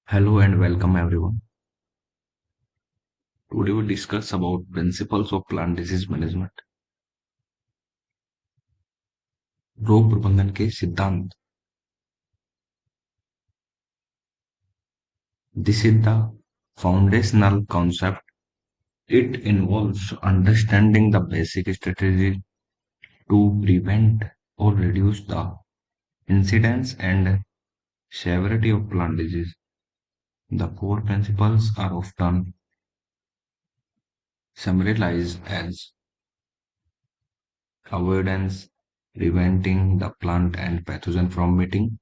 Hello and welcome everyone. Today we discuss about principles of plant disease management. रोग प्रबंधन के सिद्धांत. This is the foundational concept. It involves understanding the basic strategies to prevent or reduce the incidence and severity of plant disease. The core principles are often summarized as avoidance, preventing the plant and pathogen from meeting;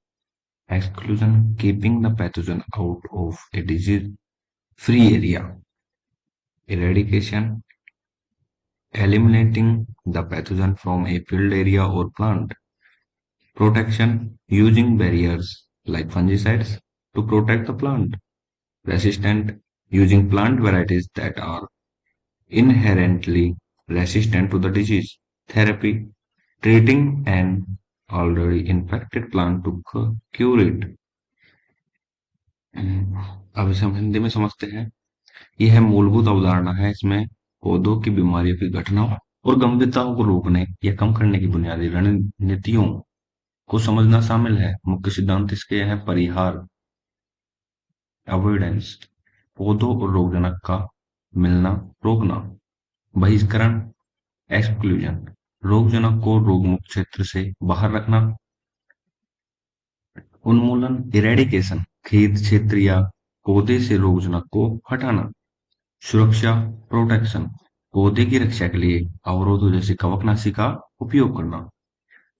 exclusion, keeping the pathogen out of a disease-free area; eradication, eliminating the pathogen from a field area or plant; protection, using barriers like fungicides to protect the plant; resistant, using plant varieties that are inherently resistant to the disease; therapy, treating an already infected plant to cure it. अब इसे हम हिंदी में समझते हैं. यह मूलभूत अवधारणा है. इसमें पौधों की बीमारियों की घटना और गंभीरताओं को रोकने या कम करने की बुनियादी रणनीतियों को समझना शामिल है. मुख्य सिद्धांत इसके हैं: परिहार, अवॉइडेंस, पौधों और रोगजनक का मिलना रोकना; बहिष्करण, एक्सक्लूजन, रोगजनक को रोगमुक्त क्षेत्र से बाहर रखना; उन्मूलन, इरेडिकेशन, खेत क्षेत्र या पौधे से रोगजनक को हटाना; सुरक्षा, प्रोटेक्शन, पौधे की रक्षा के लिए अवरोधों जैसे कवकनाशी का उपयोग करना;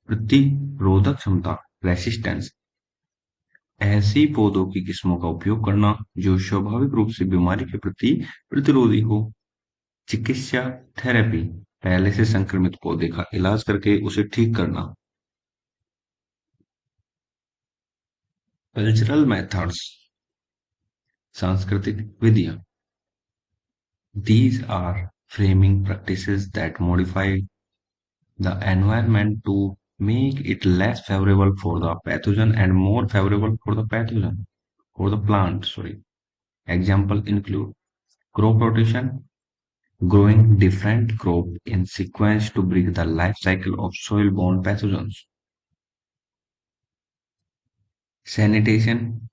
प्रतिरोधक क्षमता, रेसिस्टेंस, ऐसी पौधों की किस्मों का उपयोग करना जो स्वाभाविक रूप से बीमारी के प्रति प्रतिरोधी हो; चिकित्सा, थेरेपी, पहले से संक्रमित पौधे का इलाज करके उसे ठीक करना; कल्चरल मेथड्स, सांस्कृतिक विधियां. These are framing practices that modify the environment to make it less favorable for the pathogen and more favorable for the plant. Sorry. Example include crop rotation, growing different crop in sequence to break the life cycle of soil-borne pathogens; sanitation,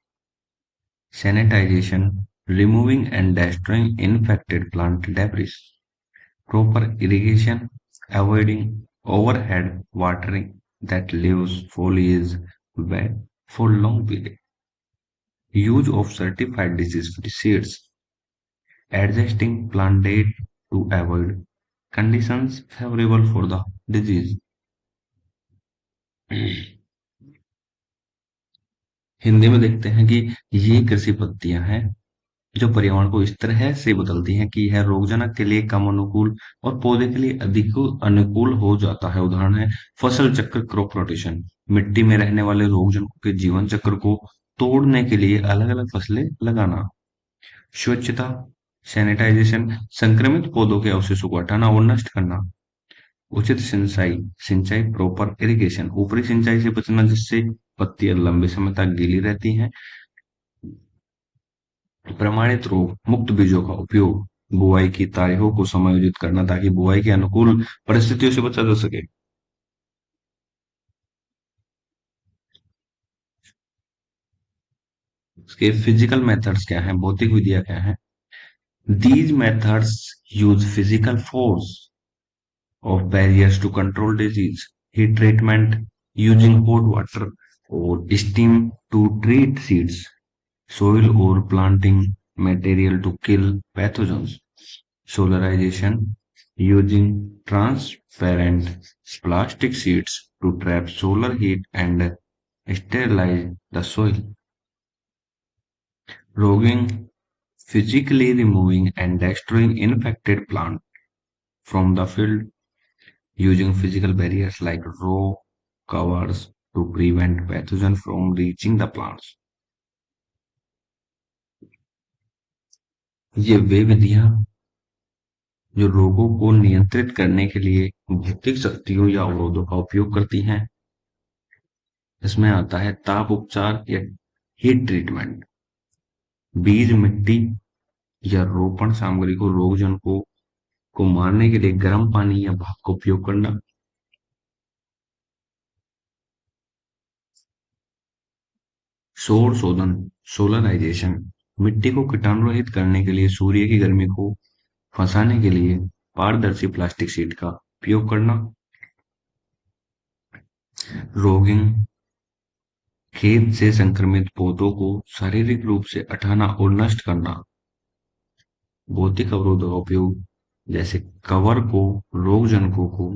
sanitization, removing and destroying infected plant debris; proper irrigation, avoiding overhead watering that leaves foliage wet for long periods; use of certified disease-free seeds; adjusting plant diet to avoid conditions favorable for the disease. Hindi में देखते हैं कि ये कृषि पद्धतियां हैं जो पर्यावरण को इस तरह से बदलती हैं कि यह रोगजनक के लिए कम अनुकूल और पौधे के लिए अधिक अनुकूल हो जाता है. उदाहरण है फसल चक्र, क्रॉप रोटेशन, मिट्टी में रहने वाले रोगजनकों के जीवन चक्र को तोड़ने के लिए अलग अलग फसलें लगाना; स्वच्छता, सैनिटाइजेशन, संक्रमित पौधों के अवशेषों को हटाना और नष्ट करना; उचित सिंचाई, सिंचाई, प्रॉपर इरिगेशन, ऊपरी सिंचाई से बचना जिससे पत्तियां लंबे समय तक गीली रहती हैं; प्रमाणित रोग मुक्त बीजों का उपयोग; बुआई की तारीखों को समायोजित करना ताकि बुआई की अनुकूल परिस्थितियों से बचा जा सके. इसके फिजिकल मेथड्स क्या हैं, भौतिक विधियां क्या हैं? These methods use physical force of barriers to control disease; heat treatment, using hot water or steam to treat seeds; soil or planting material to kill pathogens; solarization, using transparent plastic sheets to trap solar heat and sterilize the soil; roguing, physically removing and destroying infected plants from the field, using physical barriers like row covers to prevent pathogens from reaching the plants. ये वे विधियां जो रोगों को नियंत्रित करने के लिए भौतिक शक्तियों या अवरोधों का उपयोग करती हैं. इसमें आता है ताप उपचार या हीट ट्रीटमेंट, बीज, मिट्टी या रोपण सामग्री को रोगजनकों को मारने के लिए गर्म पानी या भाप का उपयोग करना, सौर शोधन, सोलराइजेशन, मिट्टी को कीटाणु रहित करने के लिए सूर्य की गर्मी को फंसाने के लिए पारदर्शी प्लास्टिक शीट का उपयोग करना, रोगिंग, खेत से संक्रमित पौधों को शारीरिक रूप से हटाना और नष्ट करना, भौतिक अवरोधों का उपयोग जैसे कवर को रोगजनकों को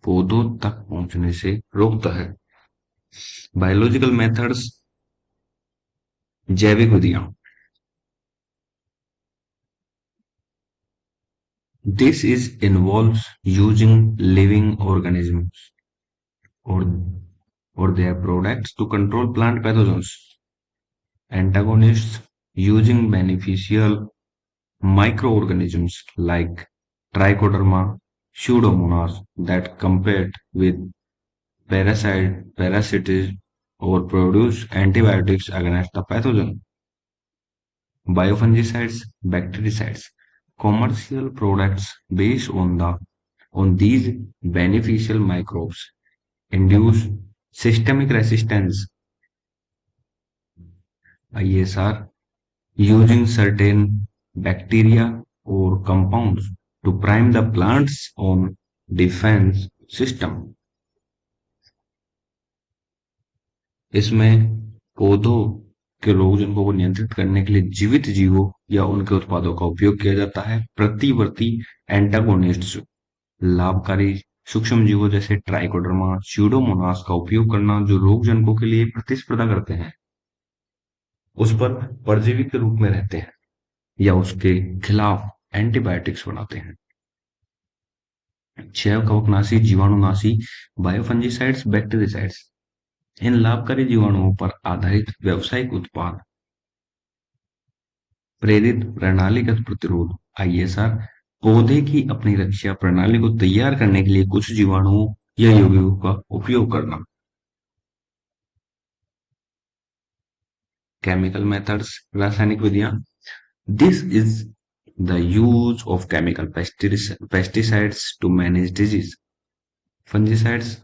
पौधों तक पहुंचने से रोकता है। बायोलॉजिकल मेथड्स, जैविक विधियां, this is involves using living organisms or or their products to control plant pathogens. Antagonists, using beneficial microorganisms like Trichoderma pseudomonas that compete with parasites or produce antibiotics against the pathogen. Biofungicides, bactericides, commercial products based on these beneficial microbes induce systemic resistance. ISR, using certain bacteria or compounds to prime the plant's own defense system. इसमें पौधों के रोगजनकों को नियंत्रित करने के लिए जीवित जीवों या उनके उत्पादों का उपयोग किया जाता है। प्रतिवर्ती एंटागोनिस्ट्स, लाभकारी सूक्ष्मजीवों जैसे ट्राइकोडर्मा, स्यूडोमोनास का उपयोग करना जो रोगजनकों के लिए प्रतिस्पर्धा करते हैं, उस पर परजीवी के रूप में रहते हैं या उसके खिलाफ एंटीबायोटिक्स बनाते हैं। जैव कवकनाशी, जीवाणुनाशी, बायोफंजीसाइड्स, बैक्टीरिसाइड्स, इन लाभकारी जीवाणुओं पर आधारित व्यावसायिक उत्पाद, प्रेरित प्रणालीगत प्रतिरोध, आईएसआर, पौधे की अपनी रक्षा प्रणाली को तैयार करने के लिए कुछ जीवाणुओं या यौगिकों का उपयोग करना। केमिकल मेथड्स, रासायनिक विधियां, this is the use of chemical pesticides to manage disease, fungicides,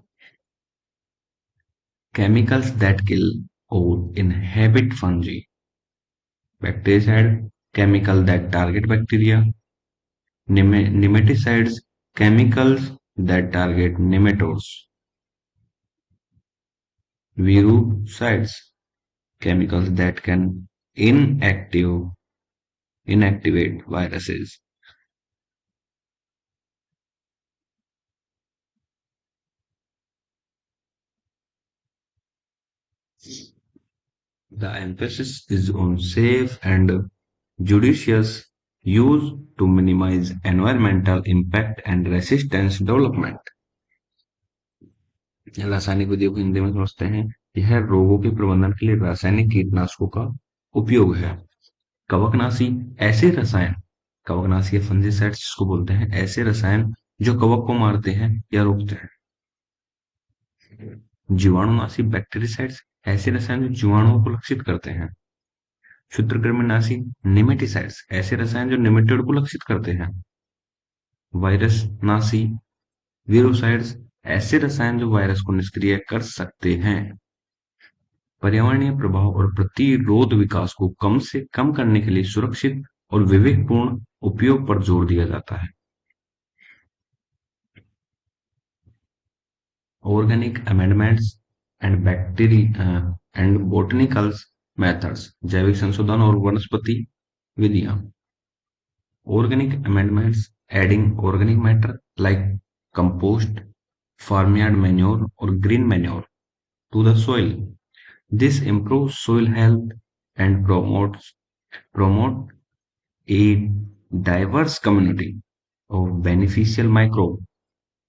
chemicals that kill or inhibit fungi, bactericide, chemical that target bacteria, nematicides, chemicals that target nematodes, virucides, chemicals that can inactivate viruses. The emphasis is on safe and judicious use to minimize environmental impact and resistance development. रासायनिक विधियों को हिंदी में समझते हैं। यह रोगों के प्रबंधन के लिए रासायनिक कीटनाशकों का उपयोग है। कवकनाशी, ऐसे रसायन, कवकनाशी या फंजीसाइड्स जिसको बोलते हैं, ऐसे रसायन जो कवक को मारते हैं या रोकते हैं। जीवाणुनाशी, बैक्टीरिसाइड्स, ऐसे रसायन जो जीवाणुओं को लक्षित करते हैं। क्षुद्रकृमिनाशी, नेमेटिसाइड्स, ऐसे रसायन जो नेमेटोड को लक्षित करते हैं। वायरस नाशी, वीरोसाइड्स, ऐसे रसायन जो वायरस को निष्क्रिय कर सकते हैं। पर्यावरणीय प्रभाव और प्रतिरोध विकास को कम से कम करने के लिए सुरक्षित और विवेकपूर्ण उपयोग पर जोर दिया जाता है। Organic amendments and and botanicals methods, जैविक संशोधन और वनस्पति विधियां। Organic amendments, adding organic matter like compost, farmyard manure or green manure to the soil. This improves soil health and promote a diverse community of beneficial microbes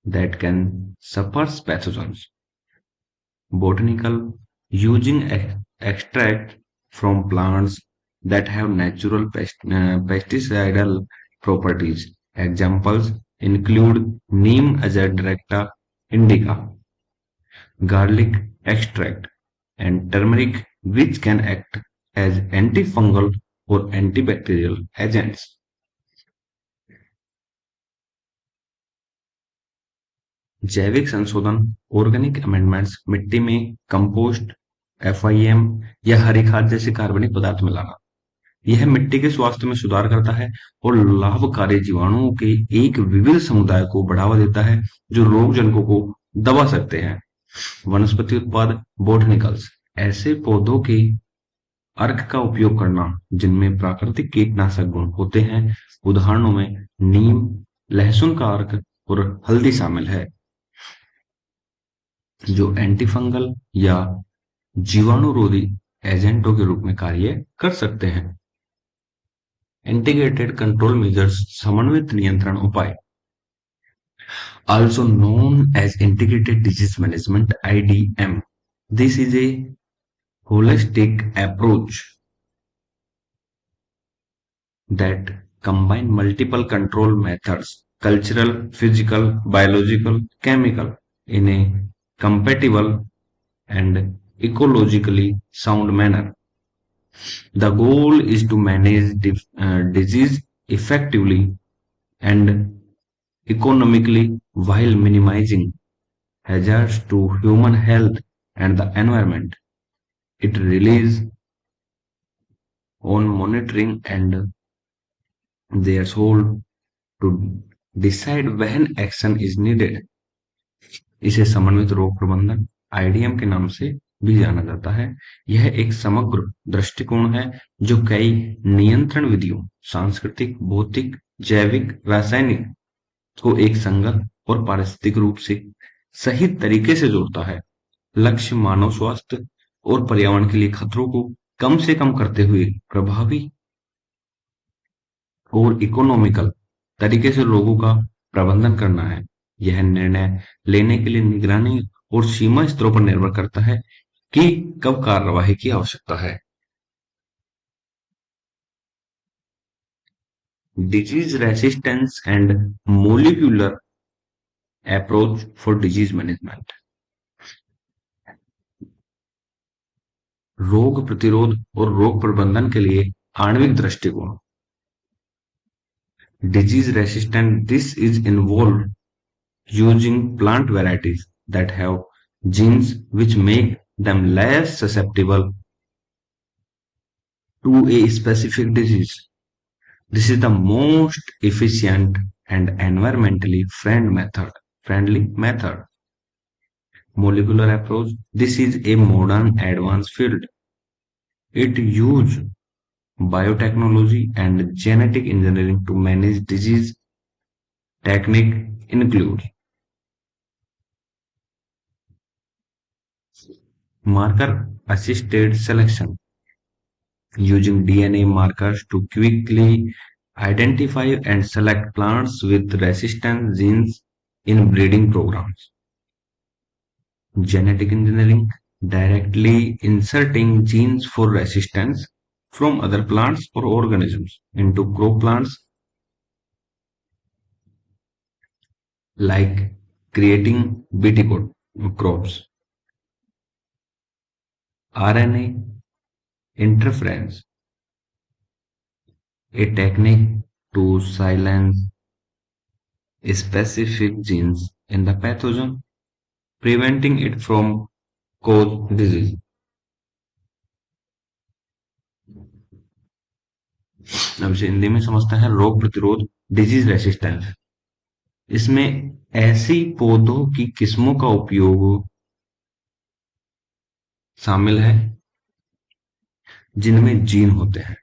that can suppress pathogens. Botanical, using extract from plants that have natural pesticidal properties. Examples include Neem azadirachta indica, garlic extract, and turmeric, which can act as antifungal or antibacterial agents. जैविक संशोधन, organic amendments, मिट्टी में compost, FIM या हरी खाद जैसे कार्बनिक पदार्थ मिलाना। यह मिट्टी के स्वास्थ्य में सुधार करता है और लाभकारी जीवाणुओं के एक विविध समुदाय को बढ़ावा देता है जो रोगजनकों को दबा सकते हैं। वनस्पति उत्पाद, बोटनिकल्स, ऐसे पौधों के अर्क का उपयोग करना जिनमें प्राकृतिक कीटनाशक गुण होते हैं। उदाहरणों में नीम, लहसुन का अर्क और हल्दी शामिल है, जो एंटीफंगल या जीवाणुरोधी एजेंटों के रूप में कार्य कर सकते हैं। इंटीग्रेटेड कंट्रोल मेजर्स, समन्वित नियंत्रण उपाय, also known as integrated disease management IDM. This is a holistic approach that combine multiple control methods, cultural, physical, biological, chemical, in a compatible and ecologically sound manner. The goal is to manage disease effectively and economically while minimizing hazards to human health and the environment. It relies on monitoring and their role to decide when action is needed. इसे समन्वित रोग प्रबंधन IDM के नाम से भी जाना जाता है। यह एक समग्र दृष्टिकोण है जो कई नियंत्रण विधियों, सांस्कृतिक, भौतिक, जैविक, रासायनिक को एक संगत और पारिस्थितिक रूप से सही तरीके से जोड़ता है। लक्ष्य मानव स्वास्थ्य और पर्यावरण के लिए खतरों को कम से कम करते हुए प्रभावी और इकोनॉमिकल तरीके से लोगों का प्रबंधन करना है। यह निर्णय लेने के लिए निगरानी और सीमा स्तरों पर निर्भर करता है कि कब कार्यवाही की आवश्यकता है। Disease resistance and molecular approach for disease management, रोग प्रतिरोध और रोग प्रबंधन के लिए आणविक दृष्टिकोण। Disease resistant, this is involve using plant varieties that have genes which make them less susceptible to a specific disease. This is the most efficient and environmentally friendly method. Molecular approach. This is a modern advanced field. It uses biotechnology and genetic engineering to manage disease. Technique include marker assisted selection, using DNA markers to quickly identify and select plants with resistant genes in breeding programs. Genetic engineering, directly inserting genes for resistance from other plants or organisms into crop plants, like creating Bt crops. RNA interference, a technique to silence specific genes in the pathogen, preventing it from cause disease. अब इसे हिंदी में समझते हैं। रोग प्रतिरोध, disease resistance, इसमें ऐसी पौधों की किस्मों का उपयोग शामिल है जिनमें जीन होते हैं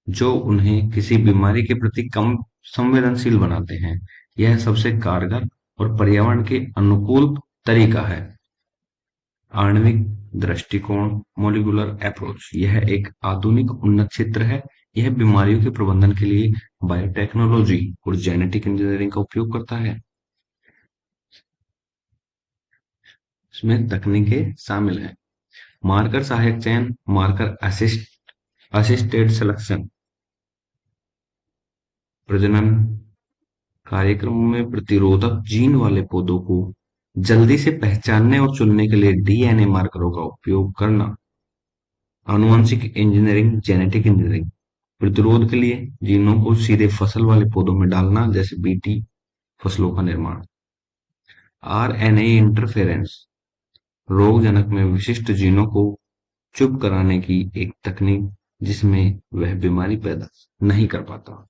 जो उन्हें किसी बीमारी के प्रति कम संवेदनशील बनाते हैं। यह सबसे कारगर और पर्यावरण के अनुकूल तरीका है। आणविक दृष्टिकोण, मोलिकुलर अप्रोच, यह एक आधुनिक उन्नत क्षेत्र है। यह बीमारियों के प्रबंधन के लिए बायोटेक्नोलॉजी और जेनेटिक इंजीनियरिंग का उपयोग करता है। इसमें तकनीकें शामिल हैं। मार्कर सहायक चयन, मार्कर असिस्टेड सिलेक्शन, प्रजनन कार्यक्रमों में प्रतिरोधक जीन वाले पौधों को जल्दी से पहचानने और चुनने के लिए डीएनए मार्करों का उपयोग करना। आनुवंशिक इंजीनियरिंग, जेनेटिक इंजीनियरिंग। प्रतिरोध के लिए जीनों को सीधे फसल वाले पौधों में डालना, जैसे बीटी फसलों का निर्माण। आरएनए इंटरफेरेंस, रोगजनक में विशिष्ट जीनों को चुप कराने की एक तकनीक जिसमें वह बीमारी पैदा नहीं कर पाता।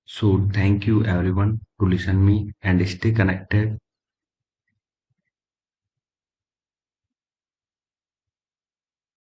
So thank you everyone to listen me and stay connected